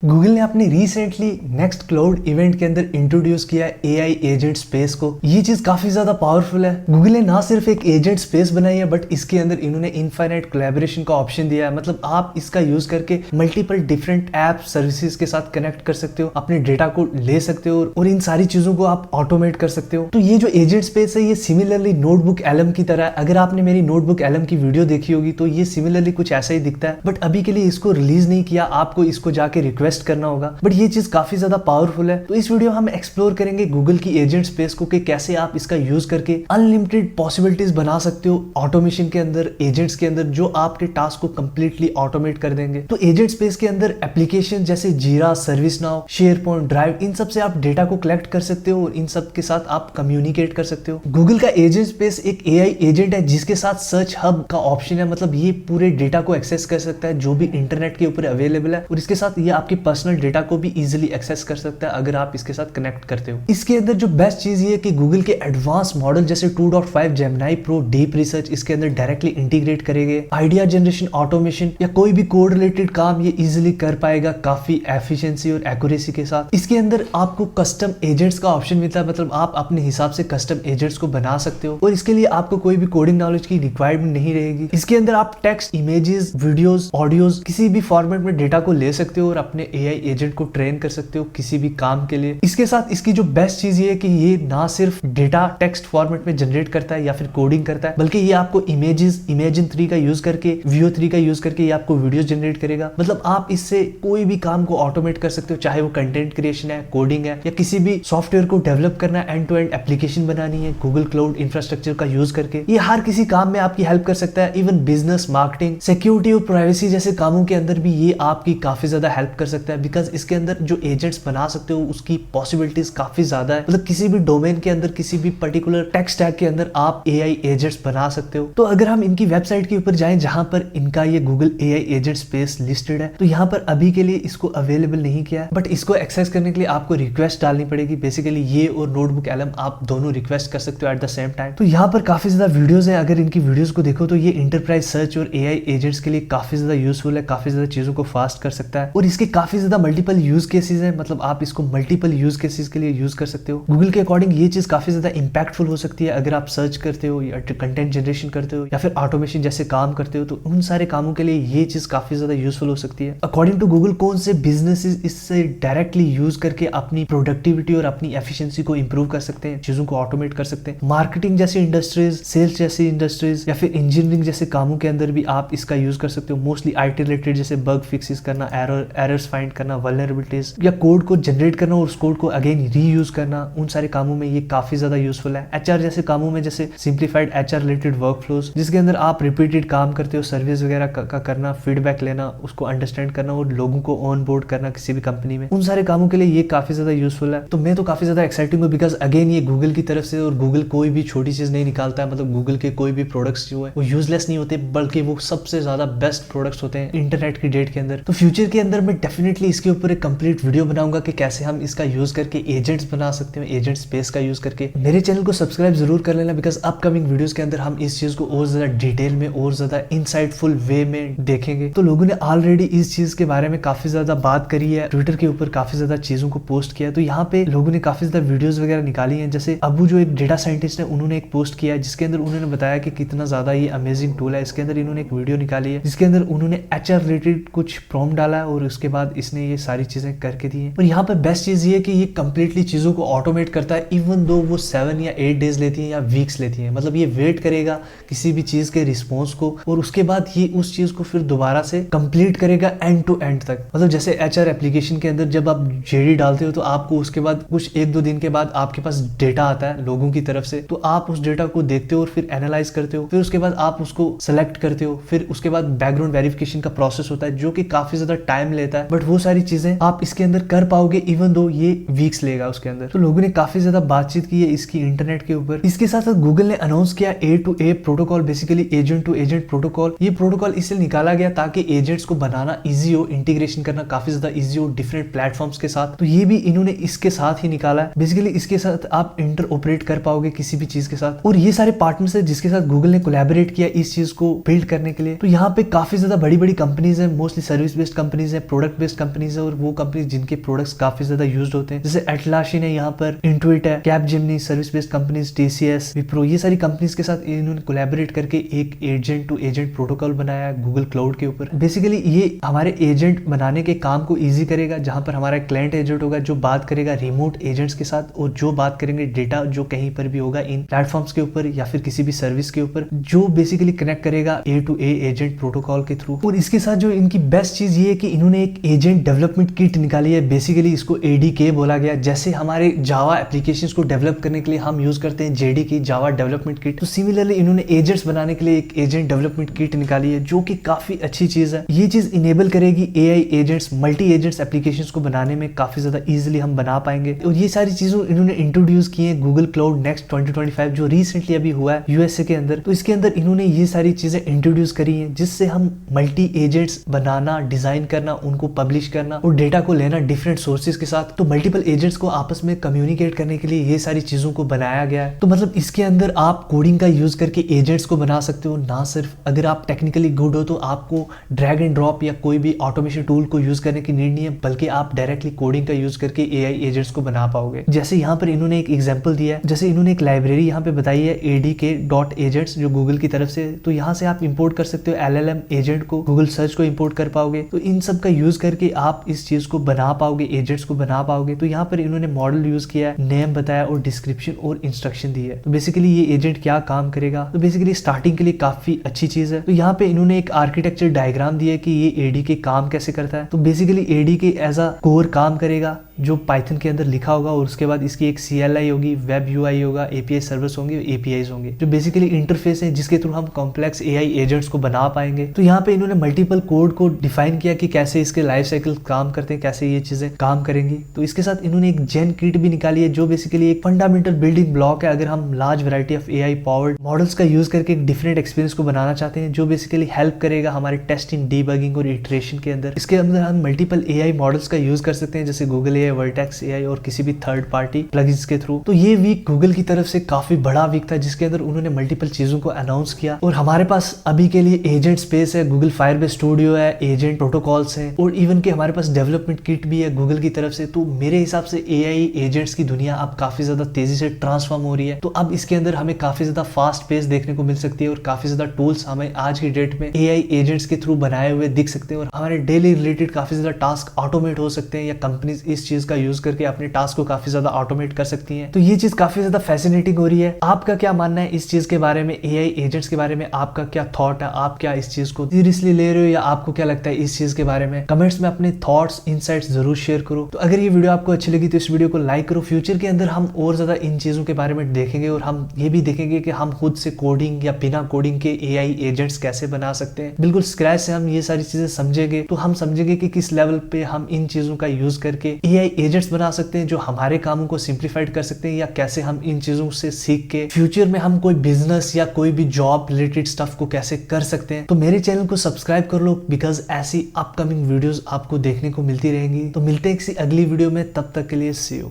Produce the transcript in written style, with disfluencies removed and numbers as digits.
Google ने अपने recently next cloud event के अंदर इंट्रोड्यूस किया एआई एजेंट स्पेस को। ये चीज काफी ज्यादा पावरफुल है। गूगल ने ना सिर्फ एक एजेंट स्पेस बनाई है बट इसके अंदर इन्होंने इनफाइनाइट कोलैबोरेशन का ऑप्शन दिया है। मतलब आप इसका यूज करके मल्टीपल डिफरेंट ऐप सर्विसेज के साथ कनेक्ट कर सकते हो, अपने डेटा को ले सकते हो और इन सारी चीजों को आप ऑटोमेट कर सकते हो। तो ये जो एजेंट स्पेस है ये सिमिलरली नोटबुक एलएम की तरह है। अगर आपने मेरी नोटबुक एलएम की वीडियो देखी होगी तो ये सिमिलरली कुछ ऐसा ही दिखता है, बट अभी के लिए इसको रिलीज नहीं किया, आपको इसको जाके रिक्वेस्ट करना होगा। बट ये चीज काफी ज्यादा पावरफुल है। तो इस वीडियो हम एक्सप्लोर करेंगे गूगल की एजेंट स्पेस को कि कैसे आप इसका यूज करके अनलिमिटेड पॉसिबिलिटीज बना सकते हो ऑटोमेशन के अंदर, एजेंट्स के अंदर, जो आपके टास्क को कंप्लीटली ऑटोमेट कर देंगे। तो एजेंट स्पेस के अंदर एप्लीकेशन जैसे जीरा, सर्विस नाउ, शेयरपॉइंट, ड्राइव, इन सब से आप डेटा को कलेक्ट कर सकते हो और इन सब के साथ आप कम्युनिकेट कर सकते हो। गूगल का एजेंट स्पेस एक एआई एजेंट है जिसके साथ सर्च हब का ऑप्शन है। मतलब ये पूरे डेटा को एक्सेस कर सकता है जो भी इंटरनेट के ऊपर अवेलेबल है, और इसके साथ ये आपके पर्सनल डेटा को भी इजीली एक्सेस कर सकता है अगर आप इसके साथ कनेक्ट करते हो। इसके अंदर जो बेस्ट चीज ये है कि गूगल के एडवांस मॉडल जैसे 2.5 जेमिनी प्रो डीप रिसर्च इसके अंदर डायरेक्टली इंटीग्रेट करेंगे। आइडिया जनरेशन, ऑटोमेशन या कोई भी कोड रिलेटेड काम ये इजीली कर पाएगा काफी एफिशिएंसी और एक्यूरेसी के साथ। इसके अंदर आपको कस्टम एजेंट्स का ऑप्शन मिलता है। मतलब आप अपने हिसाब से कस्टम एजेंट्स को बना सकते हो और इसके लिए आपको कोई भी कोडिंग नॉलेज की रिक्वायरमेंट नहीं रहेगी। इसके अंदर आप टेक्स्ट, इमेजेस, वीडियोस, ऑडियोज किसी भी फॉर्मेट में डेटा को ले सकते हो और अपने एआई एजेंट को ट्रेन कर सकते हो किसी भी काम के लिए। इसके साथ इसकी जो बेस्ट चीज ये है कि ये ना सिर्फ डेटा टेक्स्ट फॉर्मेट में जनरेट करता है या फिर कोडिंग करता है, बल्कि ये आपको इमेजेस, इमेजिन 3 का यूज करके, Veo 3 का यूज करके ये आपको वीडियोस जनरेट करेगा। मतलब आप इससे कोई भी काम को ऑटोमेट कर सकते हो, चाहे वो कंटेंट क्रिएशन है, कोडिंग है या किसी भी सॉफ्टवेयर को डेवलप करना है, एंड टू एंड एप्लीकेशन बनानी है गूगल क्लाउड इंफ्रास्ट्रक्चर का यूज करके। ये हर किसी काम में आपकी हेल्प कर सकता है। इवन बिजनेस, मार्केटिंग, सिक्योरिटी और प्राइवेसी जैसे कामों के अंदर भी ये आपकी काफी ज्यादा हेल्प कर सकता है, बिकॉज इसके अंदर जो एजेंट्स बना सकते हो उसकी पॉसिबिलिटीज काफी ज्यादा है। मतलब किसी भी डोमेन के अंदर, किसी भी पर्टिकुलर टेक स्टैक के अंदर आप एआई एजेंट्स बना सकते हो। तो अगर हम इनकी वेबसाइट के ऊपर जाएं जहां पर इनका ये Google AI agent space listed है, तो यहाँ पर अभी के लिए इसको अवेलेबल नहीं किया है, बट इसको एक्सेस करने के लिए आपको रिक्वेस्ट डालनी पड़ेगी। बेसिकली ये और नोटबुक एलएम आप दोनों रिक्वेस्ट कर सकते हो एट द सेम टाइम। तो यहाँ पर काफी ज्यादा वीडियोस है। अगर इनकी वीडियोस को देखो तो ये इंटरप्राइज सर्च और एआई एजेंट्स के लिए काफी ज्यादा यूजफुल है, काफी ज्यादा चीजों को फास्ट कर सकता है और इसके काफी ज्यादा मल्टीपल यूज केसेस है। मतलब आप इसको मल्टीपल यूज केसेस के लिए यूज कर सकते हो। गूगल के अकॉर्डिंग ये चीज काफी ज्यादा इंपैक्टफुल हो सकती है अगर आप सर्च करते हो या कंटेंट जनरेशन करते हो या फिर ऑटोमेशन जैसे काम करते हो, तो उन सारे कामों के लिए ये चीज काफी ज्यादा यूजफुल हो सकती है। अकॉर्डिंग टू गूगल कौन से बिजनेसेस इससे डायरेक्टली यूज करके अपनी प्रोडक्टिविटी और अपनी एफिशिएंसी को इंप्रूव कर सकते हैं, चीजों को ऑटोमेट कर सकते हैं। मार्केटिंग जैसी इंडस्ट्रीज, सेल्स जैसी इंडस्ट्रीज या फिर इंजीनियरिंग जैसे कामों के अंदर भी आप इसका यूज कर सकते हो। मोस्टली आईटी रिलेटेड जैसे बग फिक्सेस करना, एरर्स फाइंड करना, वल्नरेबिलिटीज या कोड को जनरेट करना और उस कोड को अगेन रीयूज करना, उन सारे कामों में ये काफी ज्यादा यूजफुल है। एचआर जैसे कामों में जैसे सिंप्लीफाइड एचआर रिलेटेड वर्कफ्लोज जिसके अंदर आप रिपीटेड काम करते हो, सर्विस वगैरह का करना, फीडबैक लेना, उसको अंडरस्टैंड करना और लोगों को ऑन बोर्ड करना किसी भी कंपनी में, उन सारे कामों के लिए ये काफी ज्यादा यूजफुल है। तो मैं तो काफी ज्यादा एक्साइटिंग हूँ बिकॉज अगेन ये गूगल की तरफ से, और गूगल कोई भी छोटी चीज नहीं निकालता है। मतलब गूगल के कोई भी प्रोडक्ट्स जो है वो यूजलेस नहीं होते, बल्कि वो सबसे ज्यादा बेस्ट प्रोडक्ट्स होते हैं इंटरनेट की डेट के अंदर। तो फ्यूचर के अंदर मैं डेफिनेटली इसके ऊपर एक कंप्लीट वीडियो बनाऊंगा कि कैसे हम इसका यूज करके एजेंट्स बना सकते हैं, एजेंट स्पेस का यूज करके। मेरे चैनल को सब्सक्राइब जरूर कर लेना बिकॉज अपकमिंग वीडियोस के अंदर हम इस चीज को और ज्यादा डिटेल में और ज्यादा इनसाइटफुल वे में देखेंगे। तो लोगों ने ऑलरेडी इस चीज के बारे में काफी ज्यादा बात करी है, ट्विटर के ऊपर काफी ज्यादा चीजों को पोस्ट किया है। तो यहाँ पे लोगों ने काफी ज्यादा वीडियोस वगैरह निकाली हैं। जैसे अबू जो एक डेटा साइंटिस्ट है, उन्होंने एक पोस्ट किया है जिसके अंदर उन्होंने बताया कि कितना ज्यादा ये अमेजिंग टूल है। इसके अंदर इन्होंने एक वीडियो निकाली है जिसके अंदर उन्होंने एचआर रिलेटेड कुछ प्रॉम्प्ट डाला है और उसके बाद इसने ये सारी चीजें करके दी है। और यहाँ पे बेस्ट चीज ये है कि ये कंप्लीटली चीजों को ऑटोमेट करता है, इवन दो वो 7 या 8 डेज लेती है या वीक्स लेती है। मतलब ये वेट करेगा किसी भी चीज के रिस्पॉन्स को और उसके बाद ये उस चीज को फिर दोबारा से कंप्लीट करेगा एंड टू एंड तक। मतलब जैसे एचआर एप्लीकेशन के अंदर जब आप जेडी डालते हो तो आपको उसके बाद कुछ 1-2 दिन के बाद आपके पास डेटा आता है लोगों की तरफ से, तो आप उस डेटा को देखते हो और फिर एनालाइज करते हो, फिर उसके बाद आप उसको सेलेक्ट करते हो, फिर उसके बाद बैकग्राउंड वेरिफिकेशन का प्रोसेस होता है जो कि काफी ज्यादा टाइम लेता है, बट वो सारी चीजें आप इसके अंदर कर पाओगे इवन दो ये वीक्स लेगा उसके अंदर। तो लोगों ने काफी ज्यादा बातचीत की है इसकी इंटरनेट के ऊपर। इसके साथ साथ गूगल ने अनाउंस किया A two A protocol, basically agent to agent protocol. ये प्रोटोकॉल इसलिए निकाला गया ताकि एजेंट्स को बनाना इजी हो, इंटीग्रेशन करना काफी ज्यादा इजी हो डिफरेंट प्लेटफॉर्म्स के साथ। तो ये भी इन्होंने इसके साथ ही निकाला है। बेसिकली इसके साथ आप इंटर ऑपरेट कर पाओगे किसी भी चीज के साथ, और ये सारे पार्टनर्स है जिसके साथ गूगल ने कोलैबोरेट किया इस चीज को बिल्ड करने के लिए। तो यहाँ पे काफी ज्यादा बड़ी बड़ी कंपनीज है, मोस्टली सर्विस बेस्ड कंपनीज है, प्रोडक्ट बेस्ड कंपनीज है और वो कंपनीज जिनके प्रोडक्ट्स काफी ज्यादा यूज होते हैं, जैसे एटलासियन है, यहाँ पर इंटुइट है, Capgemini, service based companies, TCS, Wipro, ये सारी कंपनीज के साथ इन्होंने कोलैबोरेट करके एक एजेंट टू एजेंट प्रोटोकॉल बनाया है गूगल क्लाउड के ऊपर। बेसिकली ये हमारे एजेंट बनाने के काम को ईजी करेगा, जहां पर हमारा क्लाइंट एजेंट होगा जो बात करेगा रिमोट एजेंट्स के साथ और जो बात करेंगे डेटा जो कहीं पर भी होगा इन प्लेटफॉर्म्स के ऊपर या फिर किसी भी सर्विस के ऊपर, जो बेसिकली कनेक्ट करेगा ए टू ए एजेंट प्रोटोकॉल के थ्रू। और इसके साथ जो इनकी बेस्ट चीज ये है कि इन्होंने एक एजेंट डेवलपमेंट किट निकाली है, बेसिकली इसको एडीके बोला गया। जैसे हमारे जावा एप्लीकेशंस को डेवलप करने के लिए हम यूज करते हैं जेडीके, जावा डेवलपमेंट किट, तो सिमिलरली इन्होंने एजेंट्स बनाने के लिए एक एजेंट डेवलपमेंट किट निकाली है, जो कि काफी अच्छी चीज है। ये चीज इनेबल करेगी AI agents, multi agents applications को बनाने में काफी ज्यादा इजीली हम बना पाएंगे। और ये सारी चीजों इन्होंने इंट्रोड्यूस की है गूगल क्लाउड नेक्स्ट 2025 जो रिसेंटली अभी हुआ है यूएसए के अंदर। तो इसके अंदर इन्होंने ये सारी चीजें इंट्रोड्यूस करी हैं जिससे हम मल्टी एजेंट्स बनाना, डिजाइन करना, उनको पब्लिश करना और डेटा को लेना डिफरेंट सोर्सेज के साथ, तो मल्टीपल एजेंट्स को आपस में कम्युनिकेट करने के लिए ये सारी चीजों को बनाया गया है। तो मतलब इसके अंदर आप कोडिंग का यूज करके एजेंट्स को बना सकते हो। ना सिर्फ अगर आप टेक्निकली गुड हो तो आपको ड्रैग एंड ड्रॉप या कोई भी ऑटोमेशन टूल को यूज करने की नीड नहीं है, बल्कि आप डायरेक्टली कोडिंग का यूज करके एआई एजेंट्स को बना पाओगे। जैसे यहाँ पर इन्होंने एक एग्जांपल दिया है, जैसे इन्होंने एक लाइब्रेरी यहाँ पे बताई है adk.agents जो गूगल की तरफ से, तो यहाँ से आप इंपोर्ट कर सकते हो LLM एजेंट को, गूगल सर्च को इंपोर्ट कर पाओगे। तो इन सब का यूज करके आप इस चीज को बना पाओगे, एजेंट्स को बना पाओगे। तो यहाँ पर इन्होंने मॉडल यूज किया है, नेम बताया और डिस्क्रिप्शन और इंस्ट्रक्शन दी है। तो बेसिकली ये एजेंट क्या काम करेगा, तो बेसिकली स्टार्टिंग के लिए काफी अच्छी चीज है। तो यहाँ पे इन्होंने एक आर्किटेक्चर डायग्राम दिया है कि ये एडीके काम कैसे करता है। तो basically ADK as a core काम करेगा जो पाइथन के अंदर लिखा होगा, और उसके बाद इसकी एक CLI होगी, वेब UI होगा, API सर्विस होंगे, APIs होंगे, जो बेसिकली इंटरफेस है जिसके थ्रू हम कॉम्प्लेक्स AI एजेंट्स को बना पाएंगे। तो यहाँ पे इन्होंने मल्टीपल कोड को डिफाइन किया कि कैसे इसके लाइफ साइकिल काम करते हैं, कैसे ये चीजें काम करेंगी। तो इसके साथ इन्होंने एक जेन किट भी निकाली है जो बेसिकली एक फंडामेंटल बिल्डिंग ब्लॉक है अगर हम large variety of AI powered models का यूज करके एक डिफरेंट एक्सपीरियंस को बनाना चाहते हैं, जो बेसिकली हेल्प करेगा हमारे टेस्टिंग, डीबगिंग और इटरेशन के अंदर। इसके अंदर हम मल्टीपल AI मॉडल्स का यूज कर सकते हैं, जैसे गूगल AI, वर्टेक्स AI और किसी भी थर्ड पार्टी प्लगइन्स के थ्रू। तो ये वीक गूगल की तरफ से काफी बड़ा वीक था जिसके अंदर उन्होंने मल्टीपल चीजों को अनाउंस किया। और हमारे पास अभी के लिए एजेंट स्पेस है, गूगल फायरबेस स्टूडियो है, एजेंट प्रोटोकॉल्स हैं, और इवन के हमारे पास डेवलपमेंट किट भी है गूगल की तरफ से। तो मेरे हिसाब से एआई एजेंट्स की दुनिया अब काफी ज्यादा तेजी से ट्रांसफॉर्म हो रही है। तो अब इसके अंदर हमें काफी ज्यादा फास्ट पेस देखने को मिल सकती है और काफी ज्यादा टूल्स हमें आज की डेट में एआई एजेंट्स के थ्रू बनाए हुए दिख सकते हैं, और हमारे डेली रिलेटेड काफी ज्यादा टास्क ऑटोमेट हो सकते हैं, या कंपनीज इस चीज का यूज करके अपने टास्क को काफी ज्यादा ऑटोमेट कर सकती हैं। तो ये चीज काफी ज्यादा फैसिनेटिंग हो रही है। आपका क्या मानना है इस चीज के बारे में, एआई एजेंट्स के बारे में आपका क्या थॉट है? आप क्या इस चीज को सीरियसली ले रहे हो, या आपको क्या लगता है इस चीज के बारे में? कमेंट्स में अपने थॉट्स, इनसाइट्स जरूर शेयर करो। तो अगर ये वीडियो आपको अच्छी लगी तो इस वीडियो को लाइक करो। फ्यूचर के अंदर हम और ज्यादा इन चीजों के बारे में देखेंगे, और हम ये भी देखेंगे कि हम खुद से कोडिंग या बिना कोडिंग के एआई एजेंट्स कैसे बना सकते हैं। बिल्कुल स्क्रैच से हम ये सारी चीजें समझेंगे, तो हम समझेंगे कि किस लेवल पे हम इन चीजों का यूज करके एआई एजेंट्स बना सकते हैं जो हमारे कामों को सिंप्लीफाइड कर सकते हैं, या कैसे हम इन चीजों से सीख के फ्यूचर में हम कोई बिजनेस या कोई भी जॉब रिलेटेड स्टफ को कैसे कर सकते हैं। तो मेरे चैनल को सब्सक्राइब कर लो, बिकॉज ऐसी अपकमिंग वीडियोस आपको देखने को मिलती रहेंगी। तो मिलते हैं किसी अगली वीडियो में, तब तक के लिए सी यू।